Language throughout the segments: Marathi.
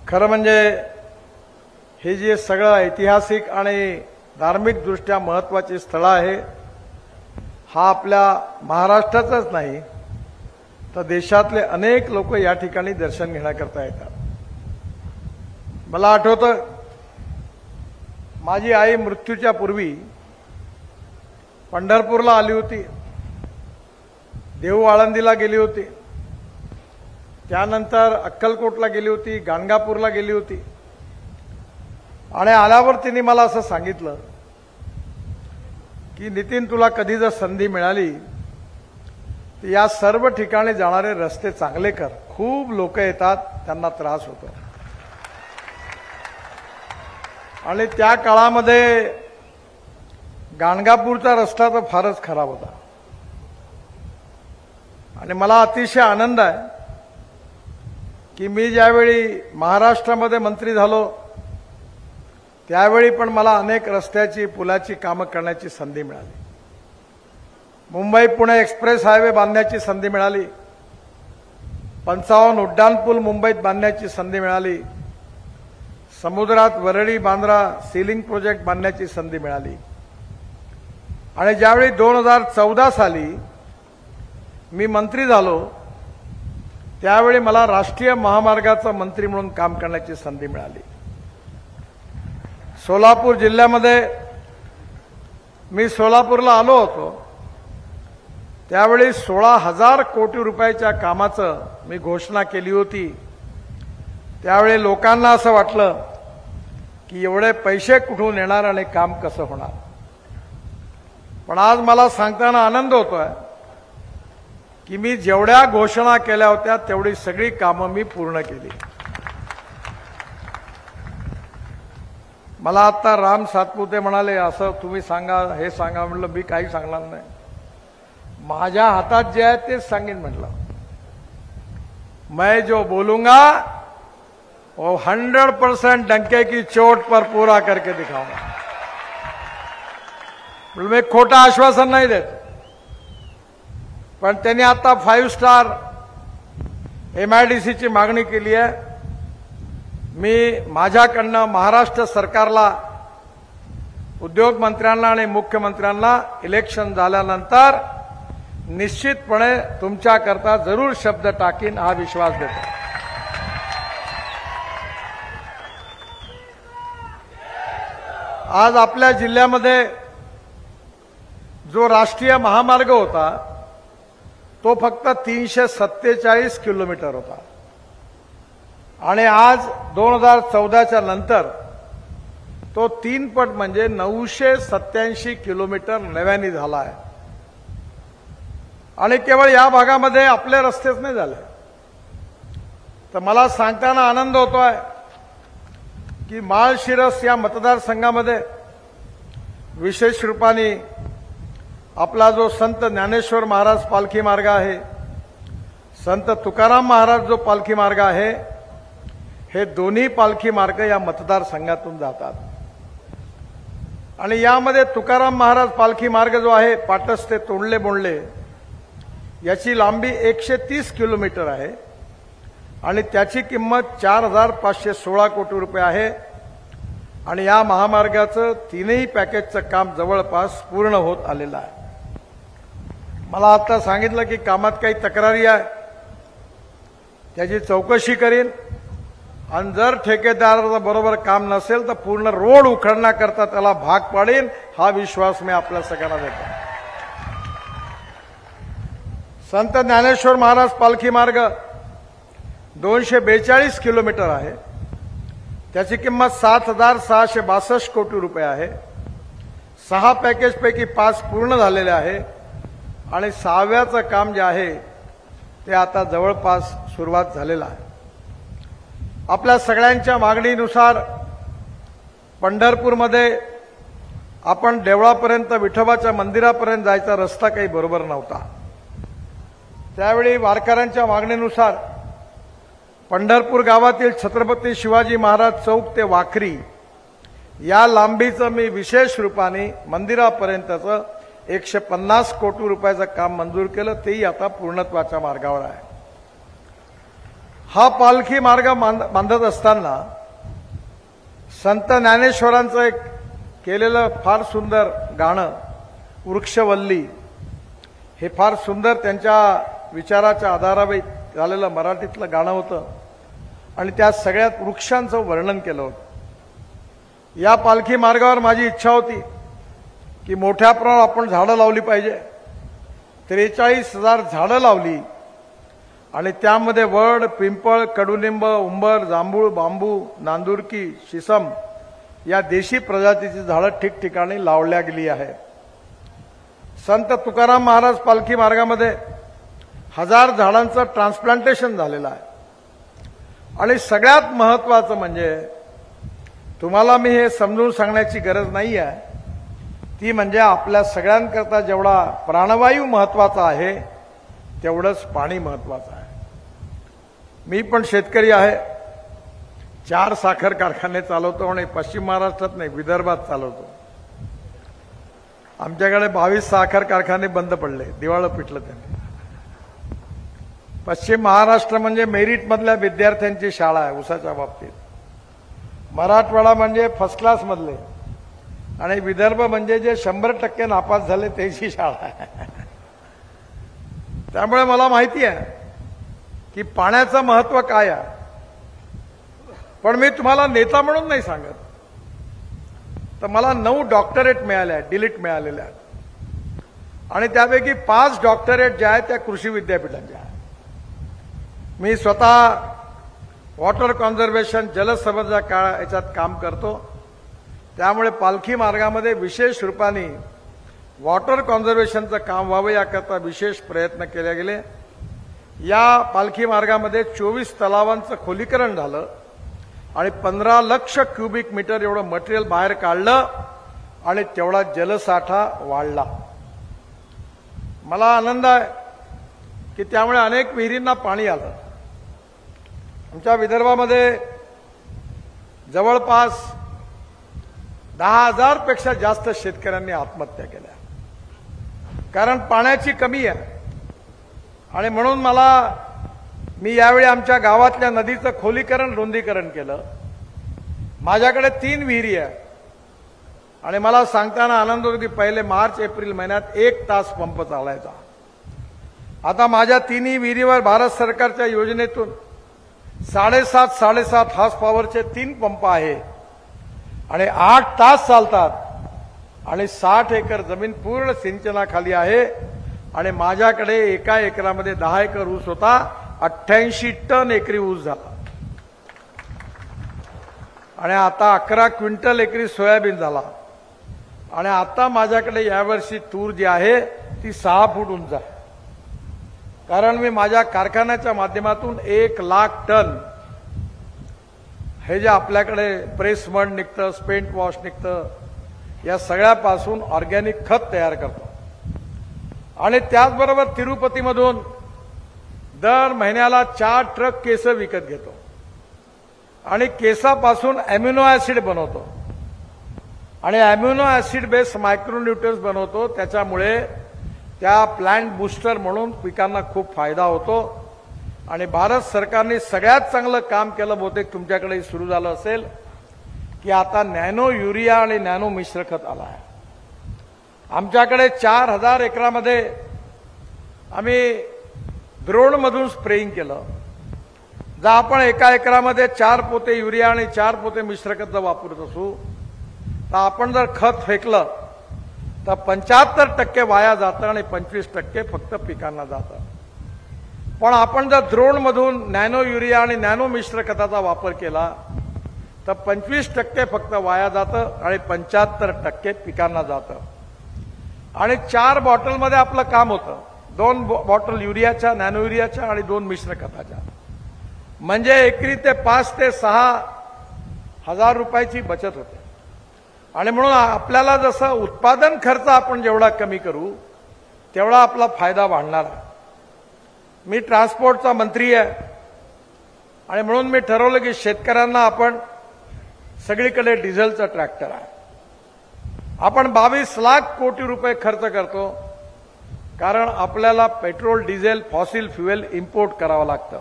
खरं म्हणजे हे जे सगळं ऐतिहासिक आणि धार्मिक दृष्ट्या महत्त्वाची स्थळं आहे, हा आपल्या महाराष्ट्राचाच नाही तर देशातले अनेक लोक या ठिकाणी दर्शन घेण्याकरता येतात। मला आठवतं, माझी आई मृत्यूच्या पूर्वी पंढरपूरला आली होती, देहू आळंदीला गेली होती, त्यानंतर अक्कलकोटला गेली होती, गाणगापूरला गेली होती आणि आल्यावर तिने मला असं सांगितलं की नितीन, तुला कधी जर संधी मिळाली तर या सर्व ठिकाणी जाणारे रस्ते चांगले कर, खूप लोक येतात, त्यांना त्रास होतो। आणि त्या काळामध्ये गाणगापूरचा रस्ता तर फारच खराब होता आणि मला अतिशय आनंद आहे की मी ज्यावेळी महाराष्ट्रामध्ये मंत्री झालो त्यावेळी पण मला अनेक रस्त्याची पुलाची कामं करण्याची संधी मिळाली। मुंबई पुणे एक्सप्रेस हायवे बांधण्याची संधी मिळाली, 55 उड्डाणपूल मुंबईत बांधण्याची संधी मिळाली, समुद्रात वरळी बांद्रा सीलिंग प्रोजेक्ट बांधण्याची संधी मिळाली। आणि ज्यावेळी 2014 साली मी मंत्री झालो त्यावेळी मला राष्ट्रीय महामार्गाचा मंत्री म्हणून काम करण्याची संधी मिळाली। सोलापूर जिल्ह्यामध्ये मी सोलापूरला आलो होतो त्यावेळी 16,000 कोटी रुपयाच्या कामाचं मी घोषणा केली होती। त्यावेळी लोकांना असं वाटलं की एवढे पैसे कुठून येणार आणि काम कसं होणार, पण आज मला सांगताना आनंद होतोय की मी जेवढ्या घोषणा केल्या होत्या तेवढी सगळी कामं मी पूर्ण केली। मला आता राम सातपुते म्हणाले, असं तुम्ही सांगा, हे सांगा, म्हटलं मी काही सांगणार नाही, माझ्या हातात जे आहे तेच सांगेन म्हटलं। मैं जो बोलूंगा वो 100% डंके की चोट पर पूरा करके दिखाऊंगा। म्हणजे मी खोटं आश्वासन नाही देत, पण त्यांनी आता 5 स्टार MIDCची मागणी केली आहे। मी माझ्याकडनं महाराष्ट्र सरकारला, उद्योग मंत्र्यांना आणि मुख्यमंत्र्यांना इलेक्शन झाल्यानंतर निश्चितपणे तुमच्याकरता जरूर शब्द टाकीन, हा विश्वास देतो। आज आपल्या जिल्ह्यामध्ये जो राष्ट्रीय महामार्ग होता तो फक्त 347 किलोमीटर होता आणि आज 2014च्या नंतर तो 3 पट म्हणजे 987 किलोमीटर नव्याने झाला आहे। आणि केवळ या भागामध्ये आपले रस्तेच नाही झाले, तर मला सांगताना आनंद होतोय की माळशिरस या मतदारसंघामध्ये विशेष रूपाने आपला जो संत ज्ञानेश्वर महाराज पालखी मार्ग आहे, संत तुकाराम महाराज जो पालखी मार्ग आहे, हे दोन्ही पालखी मार्ग या मतदारसंघातून जातात। आणि यामध्ये तुकाराम महाराज पालखी मार्ग जो आहे पाटस ते तोंडले बोंडले याची लांबी 130 किलोमीटर आहे आणि त्याची किंमत 4,516 कोटी रुपये आहे आणि या महामार्गाचं 3ही पॅकेजचं काम जवळपास पूर्ण होत आलेलं आहे। मला आता सांगितलं की कामात काही तक्रारी आहे त्याची चौकशी करीन आणि जर ठेकेदाराचं बरोबर काम नसेल तर पूर्ण रोड उखडण्याकरता त्याला भाग पाडेन, हा विश्वास मी आपल्या सगळ्यांना देतो। संत ज्ञानेश्वर महाराज पालखी मार्ग 242 किलोमीटर आहे, त्याची किंमत 7,662 कोटी रुपये आहे। 6 पॅकेजपैकी 5 पूर्ण झालेले आहे आणि 6व्याचं काम जे आहे ते आता जवळपास सुरुवात झालेलं आहे। आपल्या सगळ्यांच्या मागणीनुसार पंढरपूरमध्ये आपण देवळापर्यंत विठोबाच्या मंदिरापर्यंत जायचा रस्ता काही बरोबर नव्हता। त्यावेळी वारकऱ्यांच्या मागणीनुसार पंढरपूर गावातील छत्रपती शिवाजी महाराज चौक ते वाखरी या लांबीचं मी विशेष रूपाने मंदिरापर्यंतचं 150 कोटी रुपयाचं काम मंजूर केलं, तेही आता पूर्णत्वाच्या मार्गावर आहे। हा पालखी मार्ग बांधत असताना संत ज्ञानेश्वरांचं एक केलेलं फार सुंदर गाणं वृक्षवल्ली हे फार सुंदर त्यांच्या विचाराच्या आधारावर झालेलं मराठीतलं गाणं होतं आणि त्या सगळ्यात वृक्षांचं वर्णन केलं होतं। या पालखी मार्गावर माझी इच्छा होती की मोठ्या प्रमाणात आपण झाडं लावली पाहिजे। 43,000 झाडं लावली आणि त्यामध्ये वड, पिंपळ, कडुलिंब, उंबर, जांभूळ, बांबू, नांदुरकी, शिसम या देशी प्रजातीची झाडं ठिकठिकाणी लावल्या गेली आहे। संत तुकाराम महाराज पालखी मार्गामध्ये 1000 झाडांचं ट्रान्सप्लांटेशन झालेलं आहे आणि सगळ्यात महत्त्वाचं म्हणजे तुम्हाला मी हे समजून सांगण्याची गरज नाही आहे, ती म्हणजे आपल्या सगळ्यांकरता जेवढा प्राणवायू महत्त्वाचा आहे तेवढंच पाणी महत्त्वाचं आहे। मी पण शेतकरी आहे, 4 साखर कारखाने चालवतो आणि पश्चिम महाराष्ट्रात नाही विदर्भात चालवतो। आमच्याकडे 22 साखर कारखाने बंद पडले, दिवाळं पिटलं त्यांनी। पश्चिम महाराष्ट्र म्हणजे मेरिट मधल्या विद्यार्थ्यांची शाळा आहे ऊसाच्या बाबतीत, मराठवाडा म्हणजे फर्स्ट क्लास मधले आणि विदर्भ म्हणजे जे 100% नापास झाले त्याची शाळा आहे। त्यामुळे मला माहिती आहे की पाण्याचं महत्त्व काय आहे, पण मी तुम्हाला नेता म्हणून नाही सांगत। तर मला 9 डॉक्टरेट मिळाल्या, डिलीट मिळालेल्या आहेत आणि त्यापैकी 5 डॉक्टरेट ज्या आहेत त्या कृषी विद्यापीठांच्या आहेत। मी स्वतः वॉटर कॉन्झर्वेशन जलसंवर्धन याच्यात काम करतो, त्यामुळे पालखी मार्गामध्ये विशेष रूपाने वॉटर कॉन्झर्वेशनचं काम व्हावं याकरता विशेष प्रयत्न केले गेले। या पालखी मार्गामध्ये 24 तलावांचं खोलीकरण झालं आणि 15 लाख क्युबिक मीटर एवढं मटेरियल बाहेर काढलं आणि तेवढा जलसाठा वाढला। मला आनंद आहे की त्यामुळे अनेक विहिरींना पाणी आलं। आमच्या विदर्भामध्ये जवळपास 10,000 पेक्षा जास्त शेतकऱ्यांनी आत्महत्या केल्या, कारण पाण्याची कमी आहे। आणि म्हणून मी यावेळी आमच्या गावातल्या नदीचं खोलीकरण रुंदीकरण केलं। माझ्याकडे 3 विहिरी आहे आणि मला सांगताना आनंद होतो की पहिले मार्च एप्रिल महिन्यात 1 तास पंप चालायचा। आता माझ्या 3 विहिरीवर भारत सरकारच्या योजनेतून 7.5 हॉर्स पॉवरचे 3 पंप आहे आणि 8 तास चालतात आणि 60 एकर जमीन पूर्ण सिंचनाखाली आहे आणि माझ्याकडे एका एकरामध्ये 10 एकर ऊस होता, 88 टन एकरी ऊस झाला आणि आता 11 क्विंटल एकरी सोयाबीन झाला आणि आता माझ्याकडे यावर्षी तूर जी आहे ती 6 फूट उंच आहे, कारण मी माझ्या कारखान्याच्या माध्यमातून 1 लाख टन हे जे आपल्याकडे प्रेस मड निघतं, स्पेंट वॉश निघतं, या सगळ्यापासून ऑर्गॅनिक खत तयार करतो आणि त्याचबरोबर तिरुपतीमधून दर महिन्याला 4 ट्रक केस विकत घेतो आणि केसापासून अॅमिनो ऍसिड बनवतो आणि अॅमिनो ऍसिड बेस मायक्रोन्यूट्रियन्स बनवतो। त्याच्यामुळे त्या प्लांट बुस्टर म्हणून पिकांना खूप फायदा होतो आणि भारत सरकारने सगळ्यात चांगलं काम केलं, बहुतेक तुमच्याकडे सुरू झालं असेल की आता नॅनो युरिया आणि नॅनो मिश्र खत आला आहे। आमच्याकडे 4,000 एकरामध्ये आम्ही ड्रोनमधून स्प्रेइंग केलं। जर आपण एका एकरामध्ये 4 पोते युरिया आणि 4 पोते मिश्र खत वापरत असू तर आपण जर खत फेकलं तर 75% वाया जातं आणि 25% फक्त पिकांना जातं। पण आपण जर ड्रोनमधून नॅनो युरिया आणि नॅनो मिश्र खताचा वापर केला तर 25% फक्त वाया जातं आणि 75% पिकांना जातं आणि 4 बॉटलमध्ये आपलं काम होतं, 2 बॉटल युरियाच्या, नॅनो युरियाच्या आणि 2 मिश्र खताच्या, म्हणजे एकरी ते 5 ते 6 हजार रुपयाची बचत होते। आणि म्हणून आपल्याला जसं उत्पादन खर्च आपण जेवढा कमी करू तेवढा आपला फायदा वाढणार आहे। मी ट्रान्सपोर्टचा मंत्री आहे आणि म्हणून मी ठरवलं की शेतकऱ्यांना आपण सगळीकडे डिझेलचं ट्रॅक्टर आहे। आपण 22 लाख कोटी रुपये खर्च करतो कारण आपल्याला petrol, diesel, fossil fuel import करावं लागतं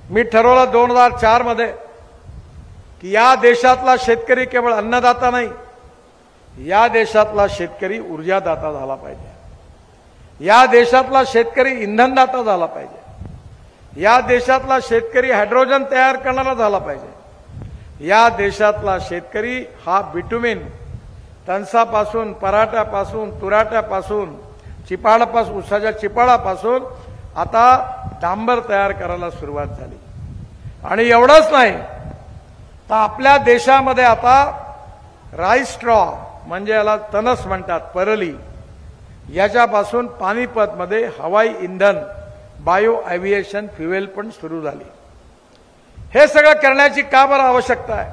मी ठरवलं 2004 मध्ये की या देशातला शेतकरी केवळ अन्नदाता नाही, या देशातला शेतकरी ऊर्जादाता झाला पाहिजे, या देशातला शेतकरी इंधनदाता झाला पाहिजे, या देशातला शेतकरी हायड्रोजन तयार करणारा झाला पाहिजे, या देशातला शेतकरी हा बिटुमिन तणसापासून, पराठ्यापासून, तुराट्यापासून, चिपाडापासून, उसाच्या चिपाडापासून आता डांबर तयार करायला सुरुवात झाली. आणि एवढंच नाही तर आपल्या देशामध्ये आता राईस स्ट्रॉ म्हणजे याला तणस म्हणतात, परली, याच्यापासून पानिपतमध्ये हवाई इंधन बायो एव्हिएशन फ्युएल पण सुरू झाली. हे सगळं करण्याची का बरं आवश्यकता आहे?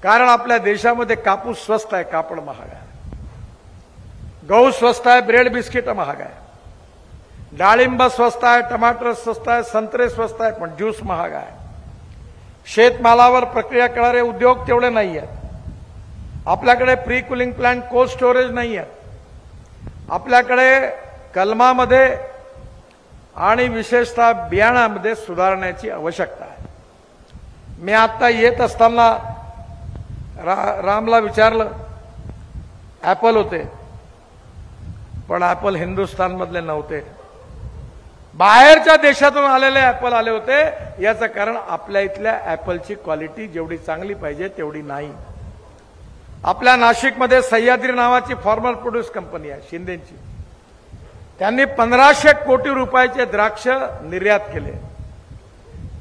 कारण आपल्या देशामध्ये कापूस स्वस्त आहे, कापड महाग आहे, गहू स्वस्त आहे, ब्रेड बिस्किट महाग आहे, डाळिंब स्वस्त आहे, टमाटर स्वस्त आहे, संत्रे स्वस्त आहे, पण ज्यूस महाग आहे. शेतमालावर प्रक्रिया करणारे उद्योग तेवढे नाही आहेत. आपल्याकडे pre cooling plant, cold storage नाही आहेत. आपल्याकडे कलमामध्ये आणि विशेषतः बियाणामध्ये सुधारण्याची आवश्यकता आहे. मी आता येत असताना रामला विचारलं, ॲपल होते पण ॲपल हिंदुस्थानमधले नव्हते, बाहेरच्या देशातून आलेले ॲपल आले होते. याचं कारण आपल्या इथल्या ॲपलची क्वालिटी जेवढी चांगली पाहिजे तेवढी नाही. आपल्या नाशिकमध्ये सह्याद्री नावाची फार्मर प्रोड्यूस कंपनी आहे, शिंदेची. त्यांनी 1500 कोटी रुपयाचे द्राक्ष निर्यात केले,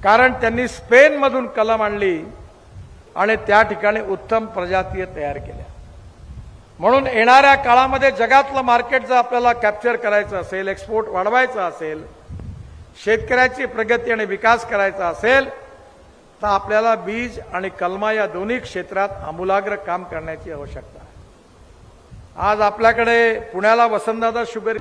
कारण त्यांनी स्पेनमधून कलम आणली आणि त्या ठिकाणी उत्तम प्रजातीय तयार केल्या. म्हणून येणाऱ्या काळामध्ये जगातलं मार्केट जर आपल्याला कॅप्चर करायचं असेल, एक्सपोर्ट वाढवायचा असेल, शेतकऱ्याची प्रगती आणि विकास करायचा असेल, तर आपल्याला बीज आणि कलमा या दोन्ही क्षेत्रात आमूलाग्र काम करण्याची आवश्यकता आहे. आज आपल्याकडे पुण्याला वसंतदादा शुगर